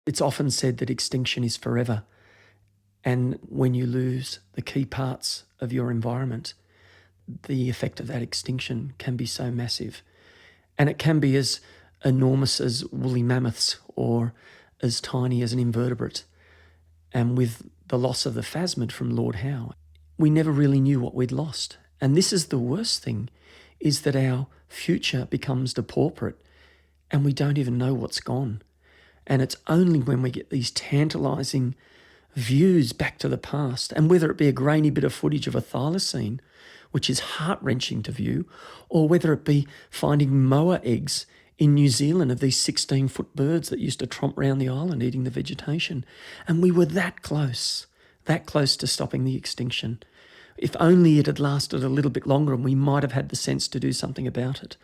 It's often said that extinction is forever. And when you lose the key parts of your environment, the effect of that extinction can be so massive. And it can be as enormous as woolly mammoths or as tiny as an invertebrate. And with the loss of the phasmid from Lord Howe, we never really knew what we'd lost. And this is the worst thing, is that our future becomes depauperate and we don't even know what's gone. And it's only when we get these tantalising views back to the past, and whether it be a grainy bit of footage of a thylacine, which is heart-wrenching to view, or whether it be finding moa eggs in New Zealand of these 16-foot birds that used to tromp round the island eating the vegetation. And we were that close to stopping the extinction. If only it had lasted a little bit longer and we might have had the sense to do something about it.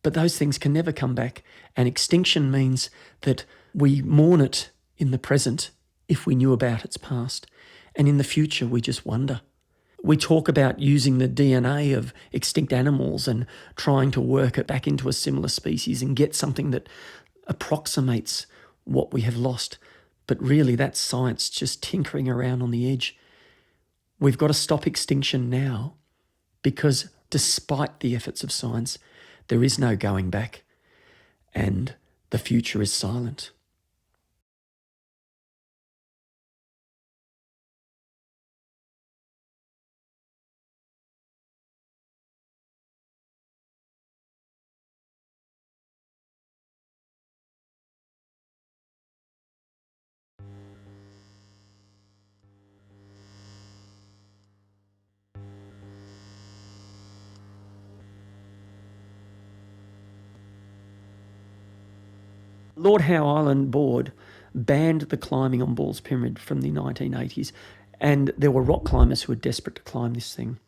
But those things can never come back. And extinction means that we mourn it in the present if we knew about its past. And in the future, we just wonder. We talk about using the DNA of extinct animals and trying to work it back into a similar species and get something that approximates what we have lost. But really, that's science just tinkering around on the edge. We've got to stop extinction now because despite the efforts of science, there is no going back and the future is silent. Lord Howe Island Board banned the climbing on Ball's Pyramid from the 1980s, and there were rock climbers who were desperate to climb this thing.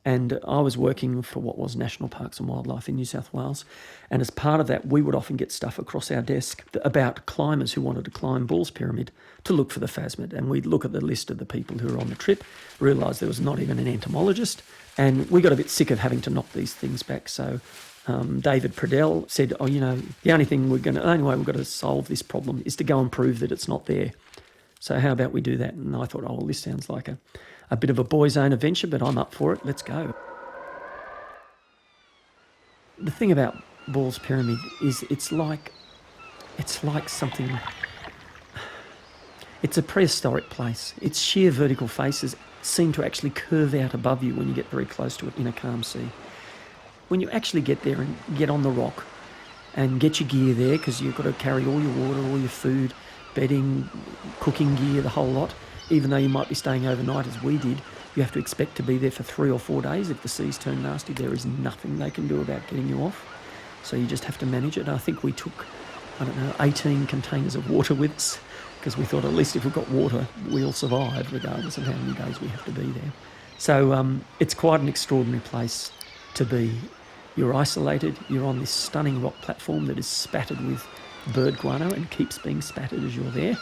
And I was working for what was National Parks and Wildlife in New South Wales, and as part of that, we would often get stuff across our desk about climbers who wanted to climb Ball's Pyramid to look for the phasmid. And we'd look at the list of the people who were on the trip, realise there was not even an entomologist, and we got a bit sick of having to knock these things back. So David Pradell said, the only way we've got to solve this problem is to go and prove that it's not there. So how about we do that? And I thought, this sounds like a bit of a boy's own adventure, but I'm up for it. Let's go. The thing about Ball's Pyramid is it's like something. It's a prehistoric place. Its sheer vertical faces seem to actually curve out above you when you get very close to it in a calm sea. When you actually get there and get on the rock and get your gear there, because you've got to carry all your water, all your food, bedding, cooking gear, the whole lot, even though you might be staying overnight as we did, you have to expect to be there for 3 or 4 days. If the seas turn nasty, there is nothing they can do about getting you off. So you just have to manage it. I think we took, 18 containers of water with us, because we thought at least if we've got water, we'll survive regardless of how many days we have to be there. So it's quite an extraordinary place to be. You're isolated, you're on this stunning rock platform that is spattered with bird guano and keeps being spattered as you're there,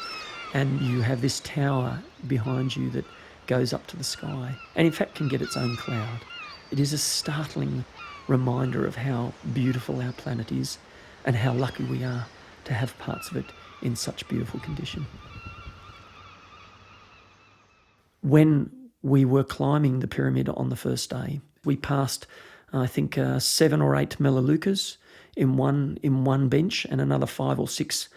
and you have this tower behind you that goes up to the sky and in fact can get its own cloud. It is a startling reminder of how beautiful our planet is and how lucky we are to have parts of it in such beautiful condition. When we were climbing the pyramid on the first day, we passed I think 7 or 8 melaleucas in one bench and another 5 or 6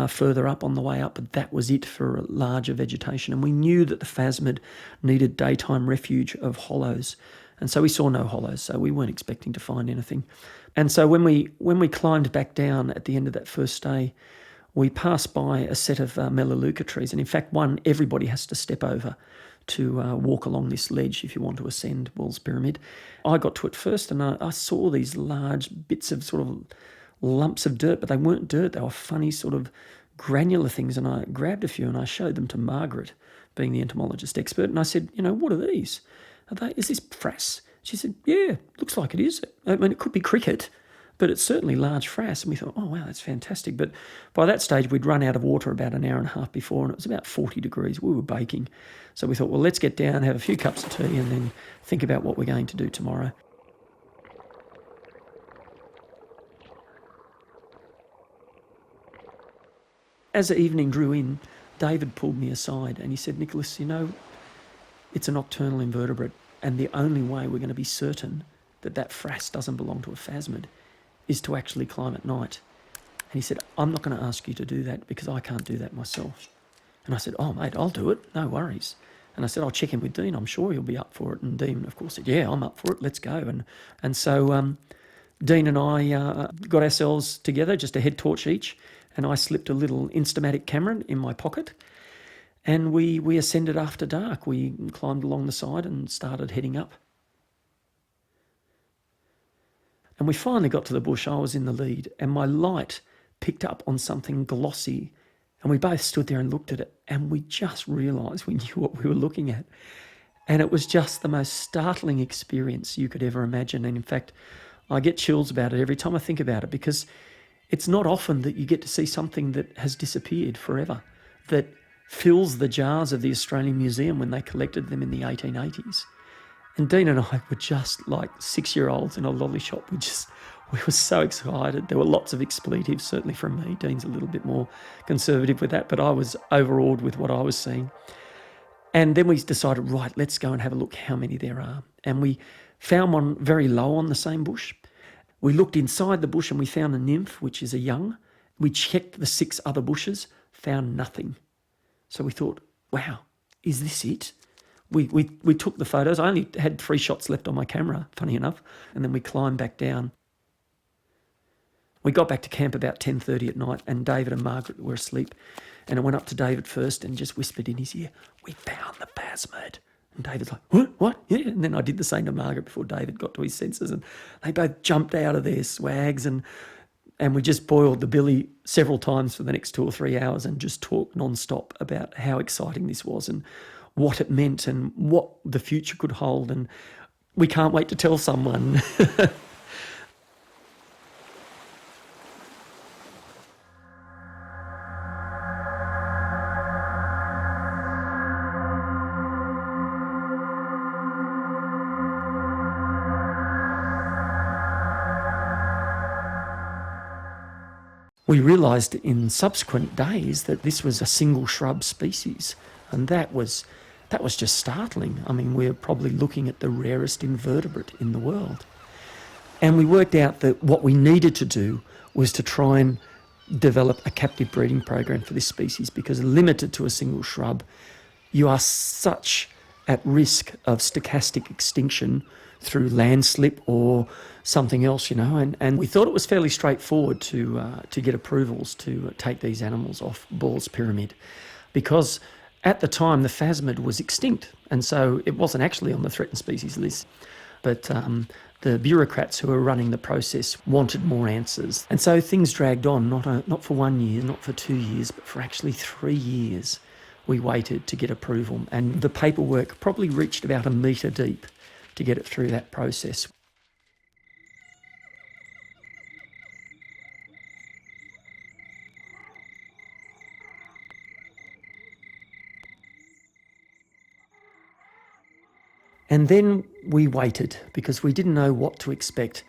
further up on the way up. But that was it for larger vegetation. And we knew that the phasmid needed daytime refuge of hollows. And so we saw no hollows, so we weren't expecting to find anything. And so when we climbed back down at the end of that first day, we passed by a set of melaleuca trees. And in fact, one everybody has to step over to walk along this ledge if you want to ascend Ball's Pyramid. I got to it first and I saw these large bits of sort of lumps of dirt, but they weren't dirt. They were funny sort of granular things. And I grabbed a few and I showed them to Margaret, being the entomologist expert. And I said, what are these? Is this frass? She said, yeah, looks like it is. I mean, it could be cricket, but it's certainly large frass. And we thought, wow, that's fantastic. But by that stage, we'd run out of water about an hour and a half before, and it was about 40 degrees. We were baking. So we thought, well, let's get down, have a few cups of tea, and then think about what we're going to do tomorrow. as the evening drew in, David pulled me aside and he said, "Nicholas, you know, it's a nocturnal invertebrate, and the only way we're going to be certain that that frass doesn't belong to a phasmid is to actually climb at night." And he said, "I'm not going to ask you to do that because I can't do that myself." And I said, "Oh, mate, I'll do it. No worries." And I said, "I'll check in with Dean. I'm sure he'll be up for it." And Dean, of course, said, "Yeah, I'm up for it. Let's go." And so Dean and I got ourselves together, just a head torch each, and I slipped a little Instamatic camera in my pocket. And we ascended after dark. We climbed along the side and started heading up. And we finally got to the bush. I was in the lead, and my light picked up on something glossy. And we both stood there and looked at it, and we just realised we knew what we were looking at. And it was just the most startling experience you could ever imagine. And in fact, I get chills about it every time I think about it, because it's not often that you get to see something that has disappeared forever, that fills the jars of the Australian Museum when they collected them in the 1880s. And Dean and I were just like 6-year-olds in a lolly shop. We were so excited. There were lots of expletives, certainly from me. Dean's a little bit more conservative with that, but I was overawed with what I was seeing. And then we decided, right, let's go and have a look how many there are. And we found one very low on the same bush. We looked inside the bush and we found a nymph, which is a young. We checked the 6 other bushes, found nothing. So we thought, wow, is this it? We took the photos. I only had 3 shots left on my camera, funny enough, and then we climbed back down. We got back to camp about 10:30 at night, and David and Margaret were asleep. And I went up to David first and just whispered in his ear, "We found the phasmid." And David's like, What? Yeah. And then I did the same to Margaret before David got to his senses, and they both jumped out of their swags, and we just boiled the billy several times for the next 2 or 3 hours and just talked non-stop about how exciting this was and what it meant and what the future could hold. And we can't wait to tell someone. We realised in subsequent days that this was a single shrub species, and that was just startling. I mean, we're probably looking at the rarest invertebrate in the world. And we worked out that what we needed to do was to try and develop a captive breeding program for this species, because limited to a single shrub, you are such at risk of stochastic extinction through landslip or something else, and we thought it was fairly straightforward to get approvals to take these animals off Ball's Pyramid, because at the time the phasmid was extinct, and so it wasn't actually on the threatened species list. But the bureaucrats who were running the process wanted more answers, and so things dragged on, not for 1 year, not for 2 years, but for actually 3 years. We waited to get approval, and the paperwork probably reached about 1 metre deep to get it through that process. And then we waited because we didn't know what to expect.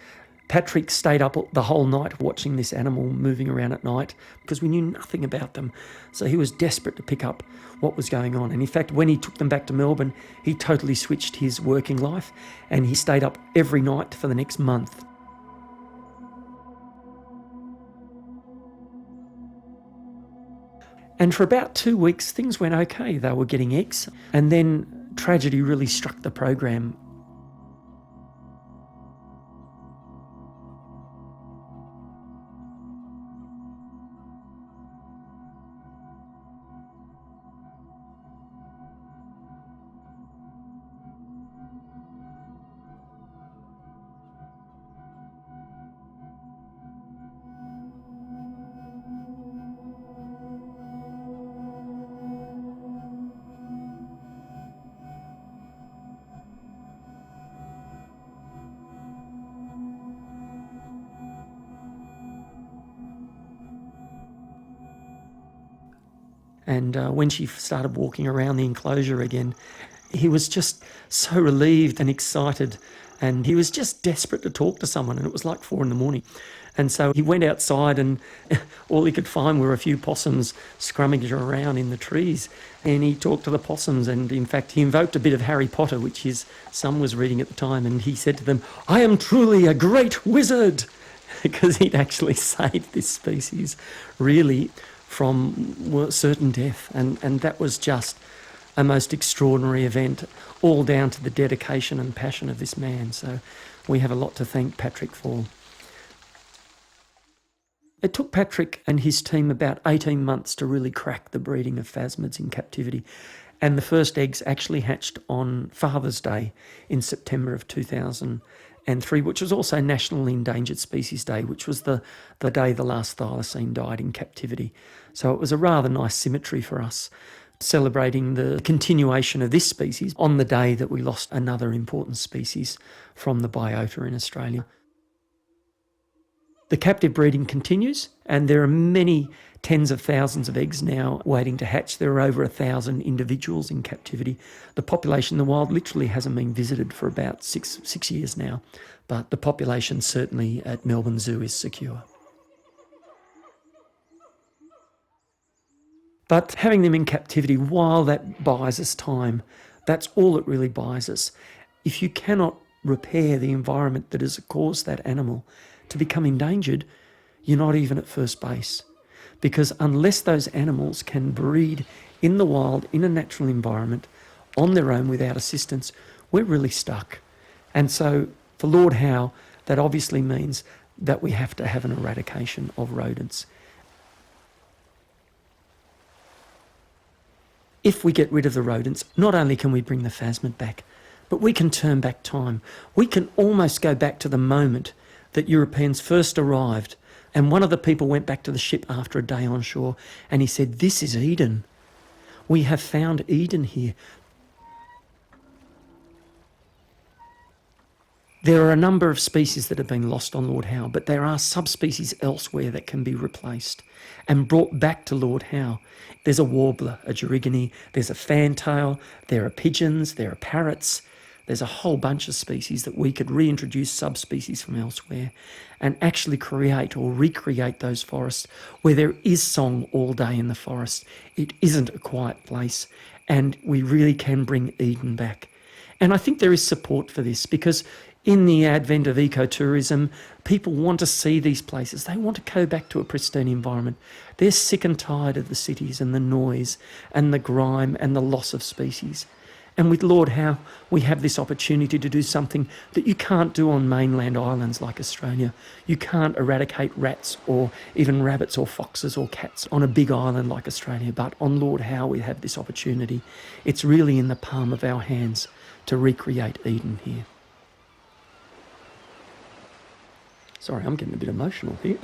Patrick stayed up the whole night watching this animal moving around at night because we knew nothing about them. So he was desperate to pick up what was going on. And in fact, when he took them back to Melbourne, he totally switched his working life and he stayed up every night for the next month. And for about 2 weeks, things went okay. They were getting eggs. And then tragedy really struck the program. And when she started walking around the enclosure again, he was just so relieved and excited. And he was just desperate to talk to someone. And it was like 4 a.m. And so he went outside and all he could find were a few possums scrummaging around in the trees. And he talked to the possums, and in fact he invoked a bit of Harry Potter, which his son was reading at the time, and he said to them, "I am truly a great wizard," because he'd actually saved this species really from certain death. And that was just a most extraordinary event, all down to the dedication and passion of this man. So we have a lot to thank Patrick for. It took Patrick and his team about 18 months to really crack the breeding of phasmids in captivity. And the first eggs actually hatched on Father's Day in September of 2003, which was also National Endangered Species Day, which was the day the last thylacine died in captivity. So it was a rather nice symmetry for us, celebrating the continuation of this species on the day that we lost another important species from the biota in Australia. The captive breeding continues, and there are many tens of thousands of eggs now waiting to hatch. There are over 1,000 individuals in captivity. The population in the wild literally hasn't been visited for about six years now, but the population certainly at Melbourne Zoo is secure. But having them in captivity, while that buys us time, that's all it really buys us. If you cannot repair the environment that has caused that animal to become endangered, you're not even at first base. Because unless those animals can breed in the wild, in a natural environment, on their own without assistance, we're really stuck. And so for Lord Howe, that obviously means that we have to have an eradication of rodents. If we get rid of the rodents, not only can we bring the phasmid back, but we can turn back time. We can almost go back to the moment that Europeans first arrived, and one of the people went back to the ship after a day on shore and he said, "This is Eden. We have found Eden here." There are a number of species that have been lost on Lord Howe, but there are subspecies elsewhere that can be replaced and brought back to Lord Howe. There's a warbler, a gerygony, there's a fantail, there are pigeons, there are parrots. There's a whole bunch of species that we could reintroduce subspecies from elsewhere and actually create or recreate those forests where there is song all day in the forest. It isn't a quiet place, and we really can bring Eden back. And I think there is support for this because in the advent of ecotourism, people want to see these places. They want to go back to a pristine environment. They're sick and tired of the cities and the noise and the grime and the loss of species. And with Lord Howe, we have this opportunity to do something that you can't do on mainland islands like Australia. You can't eradicate rats or even rabbits or foxes or cats on a big island like Australia. But on Lord Howe, we have this opportunity. It's really in the palm of our hands to recreate Eden here. Sorry, I'm getting a bit emotional here.